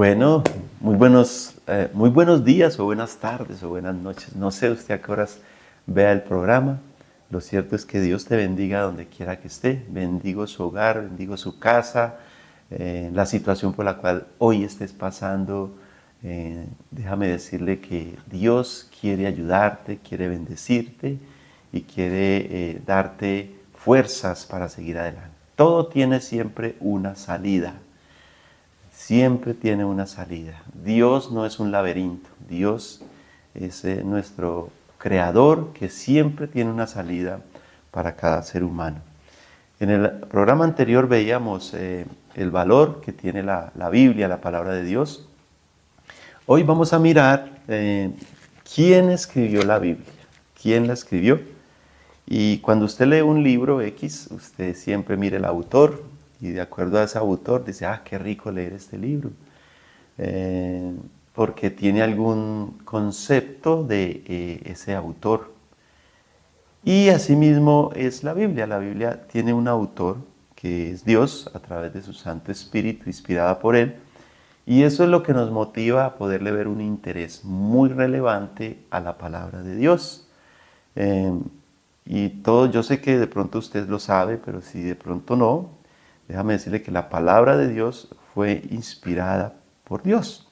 Bueno, muy buenos días o buenas tardes o buenas noches. No sé usted a qué horas vea el programa. Lo cierto es que Dios te bendiga donde quiera que esté. Bendigo su hogar, bendigo su casa, la situación por la cual hoy estés pasando. Déjame decirle que Dios quiere ayudarte, quiere bendecirte y quiere darte fuerzas para seguir adelante. Todo tiene siempre una salida. Siempre tiene una salida. Dios no es un laberinto. Dios es nuestro creador que siempre tiene una salida para cada ser humano. En el programa anterior veíamos el valor que tiene la Biblia, la palabra de Dios. Hoy vamos a mirar quién escribió la Biblia, quién la escribió. Y cuando usted lee un libro X, usted siempre mire el autor y de acuerdo a ese autor dice, qué rico leer este libro, porque tiene algún concepto de ese autor. Y asimismo es la Biblia. La Biblia tiene un autor que es Dios a través de su Santo Espíritu, inspirada por Él. Y eso es lo que nos motiva a poderle ver un interés muy relevante a la palabra de Dios. Y todo, yo sé que de pronto usted lo sabe, pero si de pronto no, déjame decirle que la palabra de Dios fue inspirada por Dios.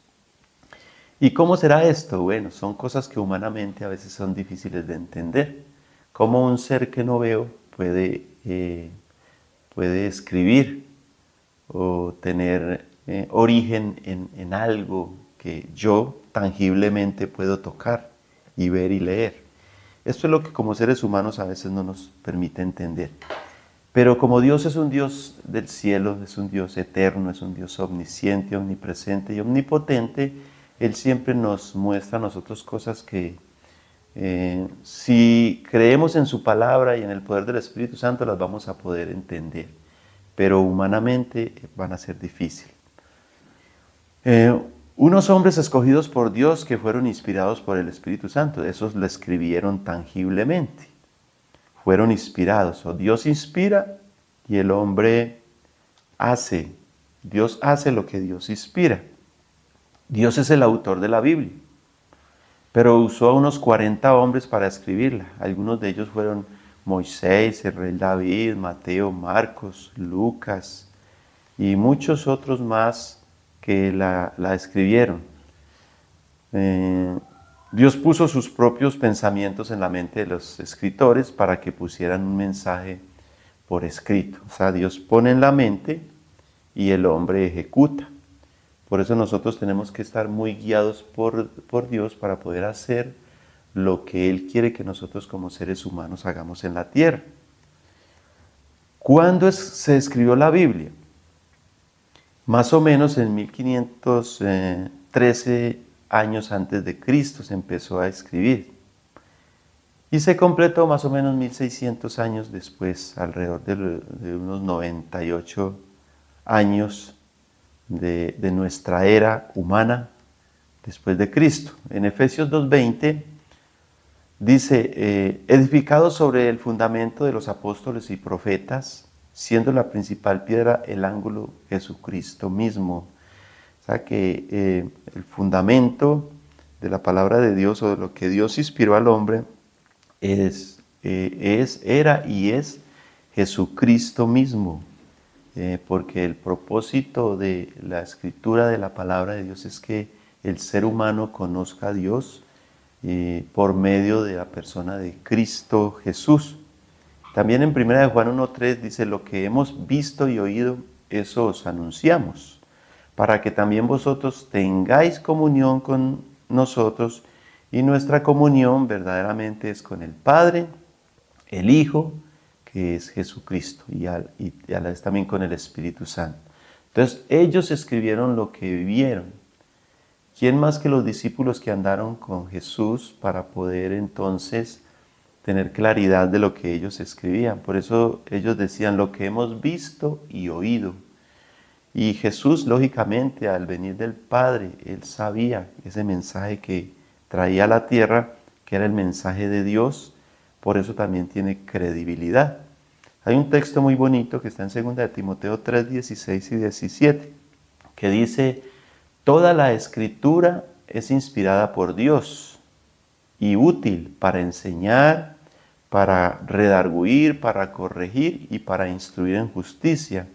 ¿Y cómo será esto? Bueno, son cosas que humanamente a veces son difíciles de entender. ¿Cómo un ser que no veo puede escribir o tener origen en algo que yo tangiblemente puedo tocar y ver y leer? Esto es lo que como seres humanos a veces no nos permite entender. Pero como Dios es un Dios del cielo, es un Dios eterno, es un Dios omnisciente, omnipresente y omnipotente, Él siempre nos muestra a nosotros cosas que si creemos en su palabra y en el poder del Espíritu Santo las vamos a poder entender. Pero humanamente van a ser difíciles. Unos hombres escogidos por Dios que fueron inspirados por el Espíritu Santo, esos lo escribieron tangiblemente. Fueron inspirados, o Dios inspira y el hombre hace. Dios hace lo que Dios inspira. Dios es el autor de la Biblia, pero usó a unos 40 hombres para escribirla. Algunos de ellos fueron Moisés, el rey David, Mateo, Marcos, Lucas y muchos otros más que la escribieron. Dios puso sus propios pensamientos en la mente de los escritores para que pusieran un mensaje por escrito. O sea, Dios pone en la mente y el hombre ejecuta. Por eso nosotros tenemos que estar muy guiados por Dios para poder hacer lo que Él quiere que nosotros como seres humanos hagamos en la tierra. ¿Cuándo se escribió la Biblia? Más o menos en 1513 años antes de Cristo se empezó a escribir. Y se completó más o menos 1600 años después, alrededor de unos 98 años de nuestra era humana después de Cristo. En Efesios 2:20 dice, edificados sobre el fundamento de los apóstoles y profetas, siendo la principal piedra el ángulo Jesucristo mismo. O sea que el fundamento de la palabra de Dios o de lo que Dios inspiró al hombre era y es Jesucristo mismo. Porque el propósito de la escritura de la palabra de Dios es que el ser humano conozca a Dios por medio de la persona de Cristo Jesús. También en 1 Juan 1:3 dice, lo que hemos visto y oído, eso os anunciamos, para que también vosotros tengáis comunión con nosotros, y nuestra comunión verdaderamente es con el Padre, el Hijo, que es Jesucristo, y a la vez también con el Espíritu Santo. Entonces ellos escribieron lo que vivieron. ¿Quién más que los discípulos que andaron con Jesús para poder entonces tener claridad de lo que ellos escribían? Por eso ellos decían lo que hemos visto y oído. Y Jesús, lógicamente, al venir del Padre, Él sabía ese mensaje que traía a la tierra, que era el mensaje de Dios, por eso también tiene credibilidad. Hay un texto muy bonito que está en 2 de Timoteo 3, 16 y 17, que dice, Toda la escritura es inspirada por Dios y útil para enseñar, para redarguir, para corregir y para instruir en justicia.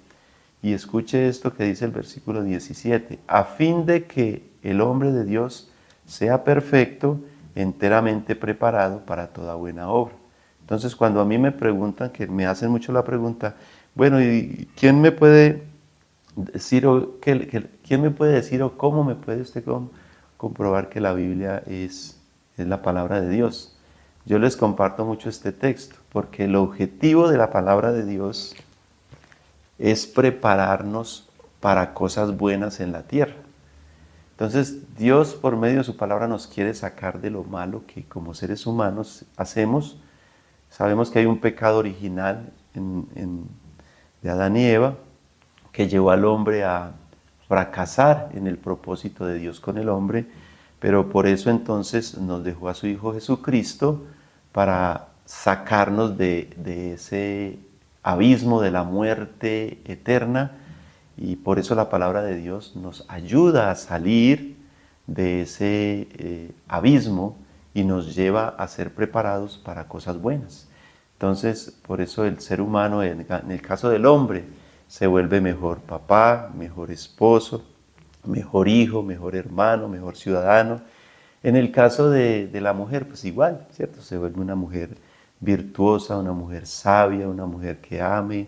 Y escuche esto que dice el versículo 17, a fin de que el hombre de Dios sea perfecto, enteramente preparado para toda buena obra. Entonces, cuando a mí me preguntan, que me hacen mucho la pregunta, bueno, ¿y quién me puede decir quién me puede decir o cómo me puede usted comprobar que la Biblia es la palabra de Dios? Yo les comparto mucho este texto, porque el objetivo de la palabra de Dios es prepararnos para cosas buenas en la tierra. Entonces, Dios por medio de su palabra nos quiere sacar de lo malo que como seres humanos hacemos. Sabemos que hay un pecado original de Adán y Eva que llevó al hombre a fracasar en el propósito de Dios con el hombre, pero por eso entonces nos dejó a su Hijo Jesucristo para sacarnos de ese abismo de la muerte eterna, y por eso la palabra de Dios nos ayuda a salir de ese abismo y nos lleva a ser preparados para cosas buenas. Entonces, por eso el ser humano, en el caso del hombre, se vuelve mejor papá, mejor esposo, mejor hijo, mejor hermano, mejor ciudadano. En el caso de la mujer, pues igual, ¿cierto? Se vuelve una mujer virtuosa, una mujer sabia, una mujer que ame,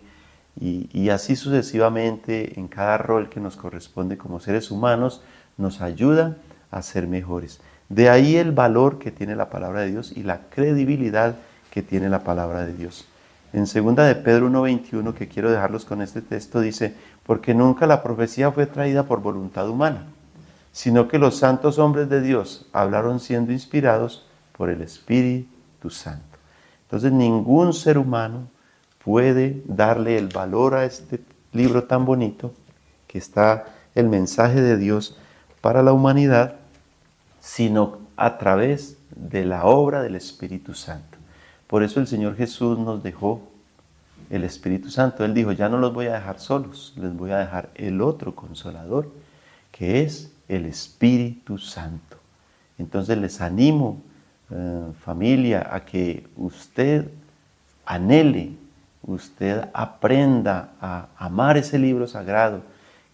y así sucesivamente en cada rol que nos corresponde como seres humanos, nos ayuda a ser mejores. De ahí el valor que tiene la palabra de Dios y la credibilidad que tiene la palabra de Dios. En 2 de Pedro 1:21, que quiero dejarlos con este texto, dice, porque nunca la profecía fue traída por voluntad humana, sino que los santos hombres de Dios hablaron siendo inspirados por el Espíritu Santo. Entonces ningún ser humano puede darle el valor a este libro tan bonito, que está el mensaje de Dios para la humanidad, sino a través de la obra del Espíritu Santo. Por eso el Señor Jesús nos dejó el Espíritu Santo. Él dijo, ya no los voy a dejar solos, les voy a dejar el otro Consolador, que es el Espíritu Santo. Entonces les animo, familia, a que usted anhele, usted aprenda a amar ese libro sagrado,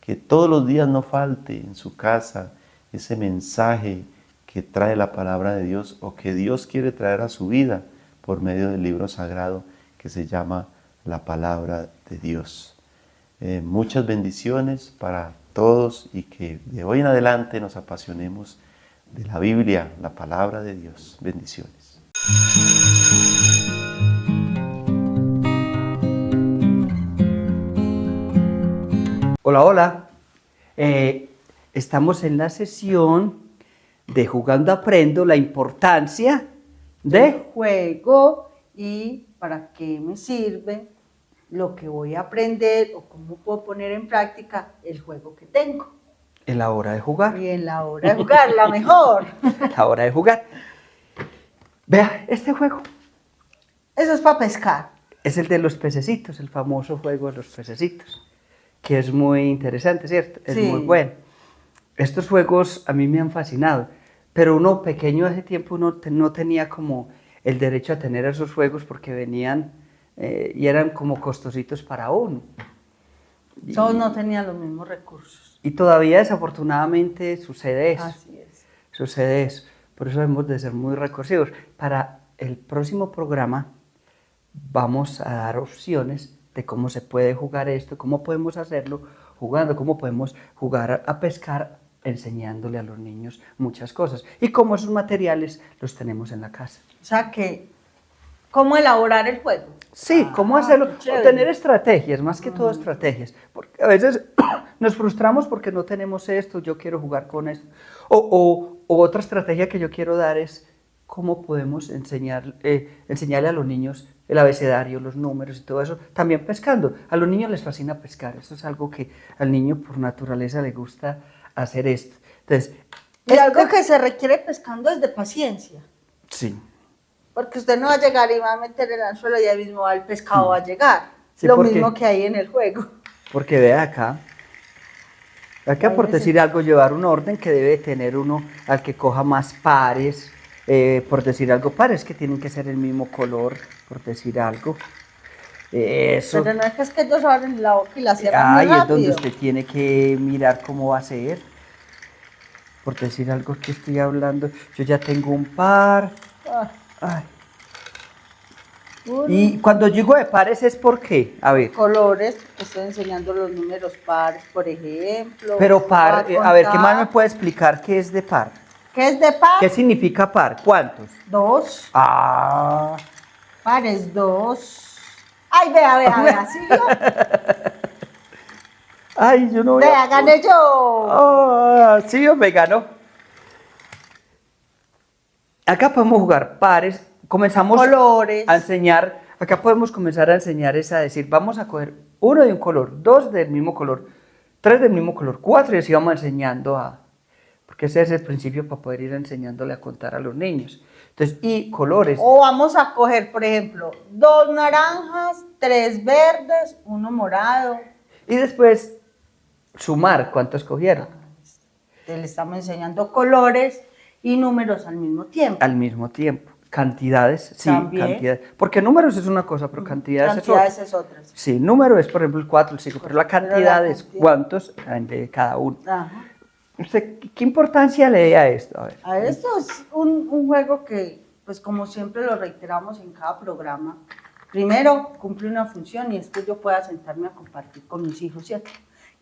que todos los días no falte en su casa ese mensaje que trae la palabra de Dios o que Dios quiere traer a su vida por medio del libro sagrado que se llama la palabra de Dios. Muchas bendiciones para todos y que de hoy en adelante nos apasionemos de la Biblia, la palabra de Dios. Bendiciones. Hola, hola. Estamos en la sesión de Jugando Aprendo, la importancia de juego y para qué me sirve lo que voy a aprender o cómo puedo poner en práctica el juego que tengo. en la hora de jugar. Y en la hora de jugar, la mejor. La hora de jugar. Vea, este juego Eso es para pescar. es el de los pececitos, el famoso juego de los pececitos, que es muy interesante, ¿cierto? Es Sí. muy bueno. Estos juegos a mí me han fascinado, pero uno pequeño hace tiempo no tenía como el derecho a tener esos juegos porque venían y eran como costositos para uno. Todos no tenían los mismos recursos. Y todavía desafortunadamente sucede eso. Así es. Sucede eso. Por eso debemos de ser muy recursivos. Para el próximo programa vamos a dar opciones de cómo se puede jugar esto, cómo podemos hacerlo jugando, cómo podemos jugar a pescar enseñándole a los niños muchas cosas. Y cómo esos materiales los tenemos en la casa. O sea que, ¿cómo elaborar el juego? Sí, cómo hacerlo, qué chévere. tener estrategias, más que todo estrategias, porque a veces nos frustramos porque no tenemos esto, yo quiero jugar con esto, o otra estrategia que yo quiero dar es cómo podemos enseñarle a los niños el abecedario, los números y todo eso, también pescando. A los niños les fascina pescar, eso es algo que al niño por naturaleza le gusta hacer esto. Entonces, Y algo que se requiere pescando es de paciencia. sí. Porque usted no va a llegar y va a meter el anzuelo y ahí mismo el pescado va a llegar. Sí, Lo porque- mismo que hay en el juego. Porque vea acá, Hay que, por decir algo, llevar un orden que debe tener uno al que coja más pares, por decir algo, pares que tienen que ser el mismo color, por decir algo. Eso. Pero no es que ellos abren la boca y la cierran muy Ahí es donde rápido. usted tiene que mirar cómo va a ser. Por decir algo que estoy hablando, yo ya tengo un par. Ah, Ay. uno. Y cuando digo de pares es por qué, a ver. Colores, estoy enseñando los números pares, por ejemplo. Pero par, Voy a ver, ¿qué más me contar. puede explicar qué es de par? ¿Qué es de par? ¿Qué significa par? ¿Cuántos? 2. Ah, Pares 2. Ay, vea, ¿sí vio? ay, yo no voy Vea, a... gané yo. Ah, sí, yo me ganó. Acá podemos jugar pares, comenzamos Colores. a enseñar, acá podemos comenzar a enseñar es a decir, vamos a coger uno de un color, dos del mismo color, tres del mismo color, cuatro y así vamos enseñando a, porque ese es el principio para poder ir enseñándole a contar a los niños. Entonces, y colores. O vamos a coger, por ejemplo, 2 naranjas, 3 verdes, 1 morado. Y después sumar cuántos cogieron Le estamos enseñando colores y números al mismo tiempo. al mismo tiempo. Cantidades, sí, También. cantidades. Porque números es una cosa, pero cantidades, Cantidades es es otra. otra. Sí, número es, por ejemplo, el 4, el 5, pero la Pero la cantidad es cantidad. cuántos de cada uno. Ajá. ¿Usted qué importancia le da a esto? A ver. A esto es un juego que, pues como siempre lo reiteramos en cada programa, primero cumple una función y es que yo pueda sentarme a compartir con mis hijos, ¿cierto?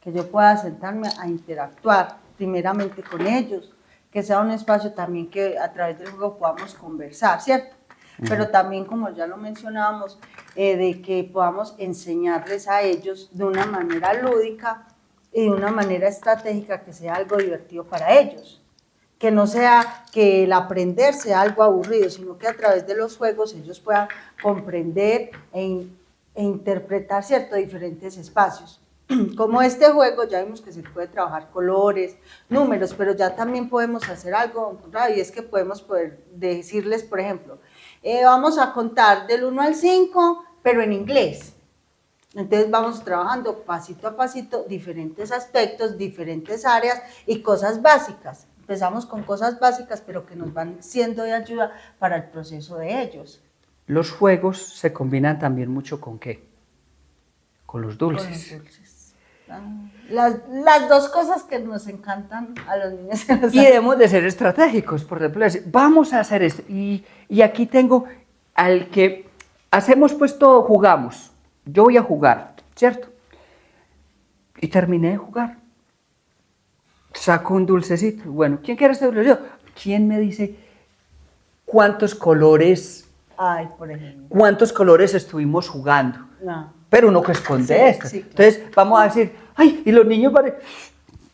Que yo pueda sentarme a interactuar primeramente con ellos, que sea un espacio también que a través del juego podamos conversar, ¿cierto? Pero también, como ya lo mencionábamos, de que podamos enseñarles a ellos de una manera lúdica y de una manera estratégica que sea algo divertido para ellos. Que no sea que el aprender sea algo aburrido, sino que a través de los juegos ellos puedan comprender e interpretar ciertos diferentes espacios. Como este juego, ya vimos que se puede trabajar colores, números, pero ya también podemos hacer algo, y es que podemos poder decirles, por ejemplo, vamos a contar del 1 al 5, pero en inglés. Entonces vamos trabajando pasito a pasito diferentes aspectos, diferentes áreas y cosas básicas. Empezamos con cosas básicas, pero que nos van siendo de ayuda para el proceso de ellos. Los juegos se combinan también mucho con ¿qué? Con los Con dulces. los dulces. Las dos cosas que nos encantan a los niños. Y debemos de ser estratégicos, por ejemplo, decir, vamos a hacer esto. Y aquí tengo al que hacemos pues todo, jugamos. Yo voy a jugar, ¿cierto? Y terminé de jugar. Saco un dulcecito. Bueno, ¿quién quiere este dulce? Yo. ¿Quién me dice cuántos colores, Ay, por ejemplo. cuántos colores estuvimos jugando? No. Pero uno que esconde Sí, esto. sí, claro. Entonces vamos a decir, ay, y los niños van a...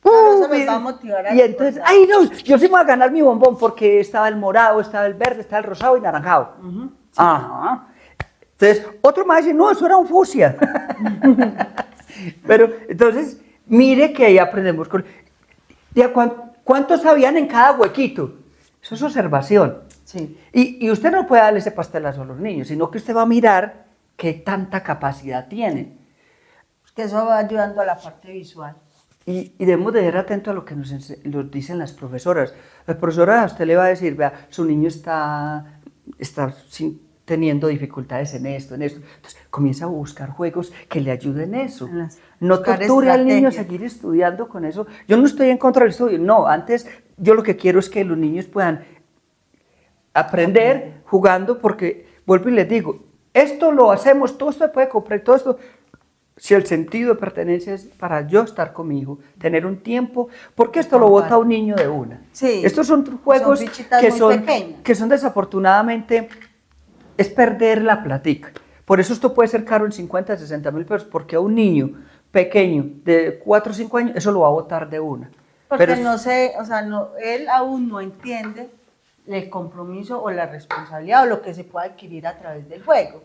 Claro, eso los va a motivar a Y entonces, recordar. ay no, yo sí me voy a ganar mi bombón porque estaba el morado, estaba el verde, estaba el rosado y naranjado. Ujú. Ajá. Entonces, otro me va a decir, no, eso era un fucsia. Pero, entonces, mire que ahí aprendemos. ¿Cuántos sabían en cada huequito? Eso es observación. Sí. Y usted no puede darle ese pastelazo a los niños, sino que usted va a mirar qué tanta capacidad tienen. Que eso va ayudando a la parte visual. Y debemos de ser atentos a lo que nos dicen las profesoras. Las profesoras a usted le va a decir, vea, su niño está teniendo dificultades en esto, en esto. Entonces, comienza a buscar juegos que le ayuden en eso. No Buscar torture al niño a estrategias. seguir estudiando con eso. Yo no estoy en contra del estudio, no. Antes, yo lo que quiero es que los niños puedan aprender jugando, porque, vuelvo y les digo, esto lo hacemos, todo esto se puede comprar, todo esto... Si el sentido de pertenencia es para yo estar con mi hijo, tener un tiempo, porque esto lo bota un niño de una. Sí, Estos son juegos son fichitas que muy pequeñas. que son desafortunadamente, es perder la platica. Por eso esto puede ser caro en 50, 60 mil pesos, porque a un niño pequeño de 4 o 5 años, eso lo va a botar de una. Porque Pero no sé, o sea, no, él aún no entiende el compromiso o la responsabilidad o lo que se puede adquirir a través del juego.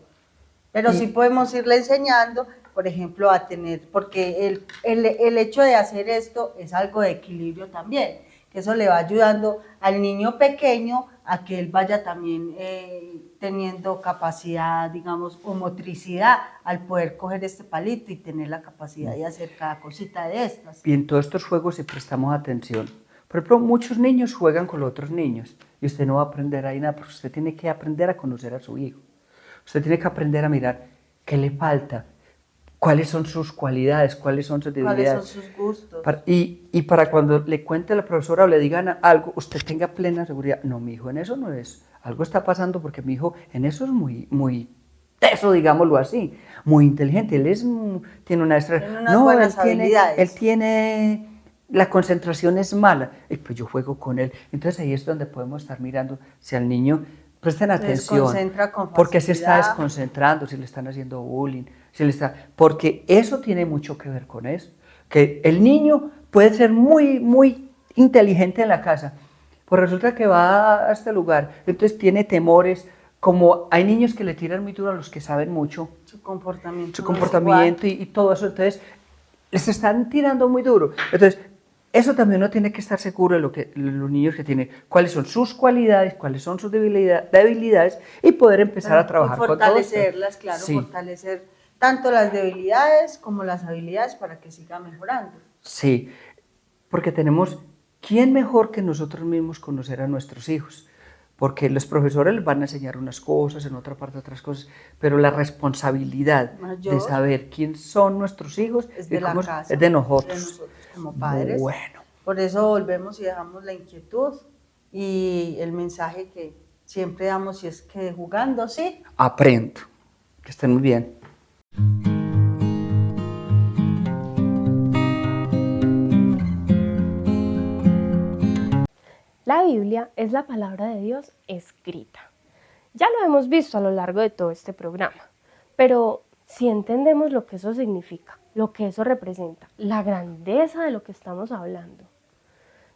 Pero sí podemos irle enseñando, por ejemplo, a tener, porque el hecho de hacer esto es algo de equilibrio también, que eso le va ayudando al niño pequeño a que él vaya también teniendo capacidad, digamos, o motricidad al poder coger este palito y tener la capacidad de hacer cada cosita de estas. Y en todos estos juegos si prestamos atención. Por ejemplo, muchos niños juegan con los otros niños y usted no va a aprender ahí nada, porque usted tiene que aprender a conocer a su hijo. Usted tiene que aprender a mirar qué le falta, cuáles son sus cualidades, cuáles son sus debilidades. ¿Cuáles son sus gustos? Y para cuando le cuente a la profesora o le digan algo, usted tenga plena seguridad. No, mi hijo en eso no es. Algo está pasando porque mi hijo en eso es muy teso, digámoslo así, muy inteligente. Él tiene una Tiene unas buenas habilidades. Él tiene, la concentración es mala. Y pues yo juego con él. Entonces ahí es donde podemos estar mirando si al niño presten atención. Desconcentra con Porque se está facilidad. desconcentrando, si le están haciendo bullying, porque eso tiene mucho que ver con eso. Que el niño puede ser muy inteligente en la casa, pues resulta que va a este lugar, entonces tiene temores, como hay niños que le tiran muy duro a los que saben mucho, Su comportamiento. su no es comportamiento y todo eso, entonces les están tirando muy duro. Entonces, eso también uno tiene que estar seguro de lo que los niños que tienen, cuáles son sus cualidades, cuáles son sus debilidades y poder empezar a trabajar con todo esto. Fortalecerlas, claro, Sí. fortalecer tanto las debilidades como las habilidades para que siga mejorando. Sí, porque tenemos, ¿quién mejor que nosotros mismos conocer a nuestros hijos? Porque los profesores les van a enseñar unas cosas, en otra parte otras cosas, pero la responsabilidad Mayor de saber quién son nuestros hijos es de y la cómo casa, es de nosotros. como padres. Bueno, Por eso volvemos y dejamos la inquietud y el mensaje que siempre damos, y es que jugando, sí, aprendo. Que estén muy bien. La Biblia es la palabra de Dios escrita. Ya lo hemos visto a lo largo de todo este programa, pero si entendemos lo que eso significa, lo que eso representa, la grandeza de lo que estamos hablando,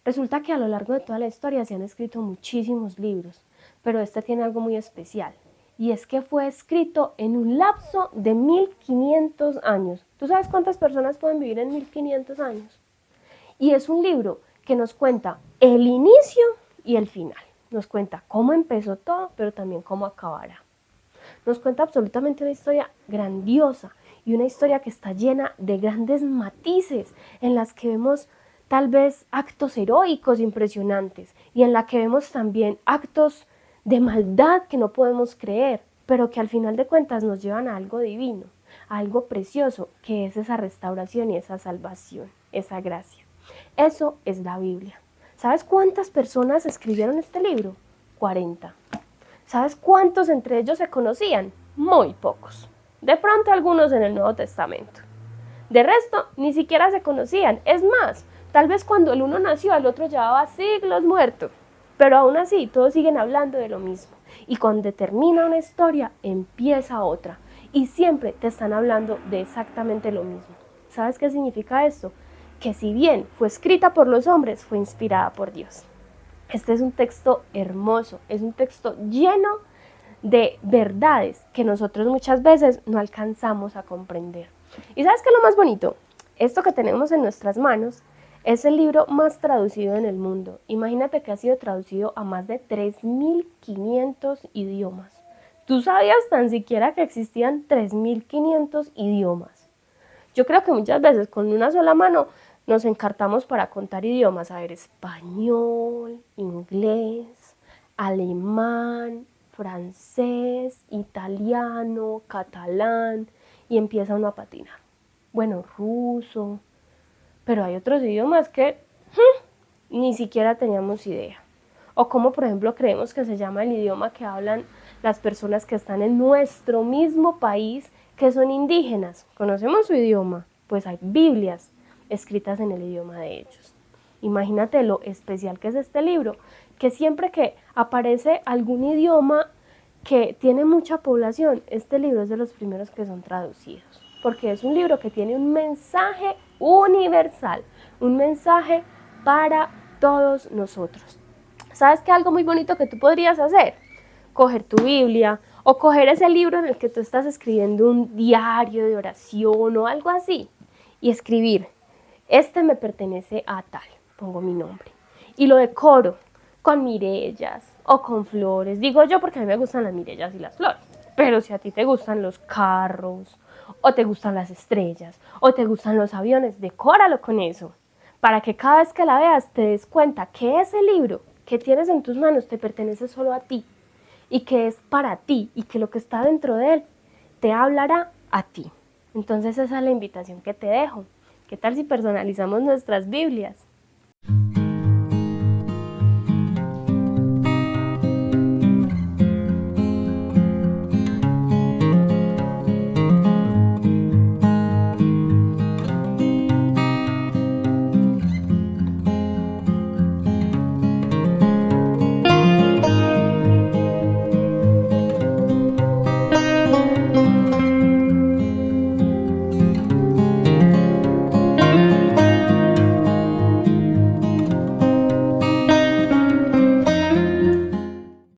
resulta que a lo largo de toda la historia se han escrito muchísimos libros, pero este tiene algo muy especial, y es que fue escrito en un lapso de 1500 años. ¿Tú sabes cuántas personas pueden vivir en 1500 años? Y es un libro que nos cuenta el inicio y el final. Nos cuenta cómo empezó todo, pero también cómo acabará. Nos cuenta absolutamente una historia grandiosa y una historia que está llena de grandes matices en las que vemos tal vez actos heroicos impresionantes y en la que vemos también actos de maldad que no podemos creer, pero que al final de cuentas nos llevan a algo divino, a algo precioso, que es esa restauración y esa salvación, esa gracia. Eso es la Biblia. ¿Sabes cuántas personas escribieron este libro? 40. ¿Sabes cuántos entre ellos se conocían? Muy pocos. De pronto algunos en el Nuevo Testamento. De resto, ni siquiera se conocían. Es más, tal vez cuando el uno nació, el otro llevaba siglos muerto. Pero aún así, todos siguen hablando de lo mismo. Y cuando termina una historia, empieza otra. Y siempre te están hablando de exactamente lo mismo. ¿Sabes qué significa esto? Que si bien fue escrita por los hombres, fue inspirada por Dios. Este es un texto hermoso, es un texto lleno de verdades que nosotros muchas veces no alcanzamos a comprender. ¿Y sabes qué es lo más bonito? Esto que tenemos en nuestras manos es el libro más traducido en el mundo. Imagínate que ha sido traducido a más de 3.500 idiomas. ¿Tú sabías tan siquiera que existían 3.500 idiomas? Yo creo que muchas veces con una sola mano nos encartamos para contar idiomas, a ver, español, inglés, alemán, francés, italiano, catalán, y empieza uno a patinar. Bueno, ruso, pero hay otros idiomas que ni siquiera teníamos idea. O como por ejemplo creemos que se llama el idioma que hablan las personas que están en nuestro mismo país, que son indígenas. ¿Conocemos su idioma? Pues hay Biblias escritas en el idioma de ellos. Imagínate lo especial que es este libro, que siempre que aparece algún idioma que tiene mucha población, este libro es de los primeros que son traducidos, porque es un libro que tiene un mensaje universal, un mensaje para todos nosotros. ¿Sabes qué? Algo muy bonito que tú podrías hacer, coger tu Biblia o coger ese libro en el que tú estás escribiendo un diario de oración o algo así y escribir: este me pertenece a tal, pongo mi nombre. y lo decoro con mirellas o con flores. Digo yo porque a mí me gustan las mirellas y las flores. Pero si a ti te gustan los carros, o te gustan las estrellas, o te gustan los aviones, decóralo con eso. Para que cada vez que la veas te des cuenta que ese libro que tienes en tus manos te pertenece solo a ti. Y que es para ti. Y que lo que está dentro de él te hablará a ti. Entonces esa es la invitación que te dejo. ¿Qué tal si personalizamos nuestras Biblias?